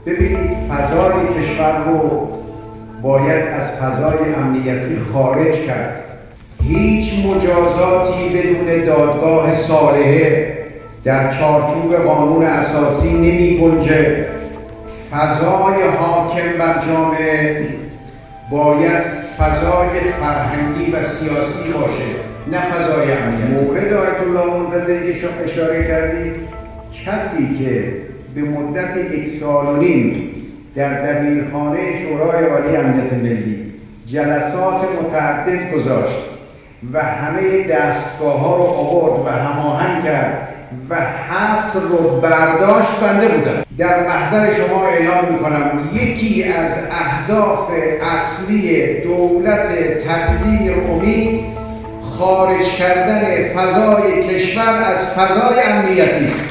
ببینید، فضای کشور رو باید از فضای امنیتی خارج کرد. هیچ مجازاتی بدون دادگاه صالحه در چارچوب قانون اساسی نمی گنجه. فضای حاکم بر جامعه باید فضای فرهنگی و سیاسی باشه، نه فضای امنیتی. مورد آیت الله منتظری که شما اشاره کردید، کسی که به مدت 1.5 سال در دبیرخانه شورای عالی امنیت ملی جلسات متعدد گذاشت و همه دستگاه‌ها رو آورد و هماهنگ کرد و حصر رو برداشت، بنده بودم. در محضر شما اعلام می‌کنم یکی از اهداف اصلی دولت تدبیر امید خارج کردن فضای کشور از فضای امنیتی است.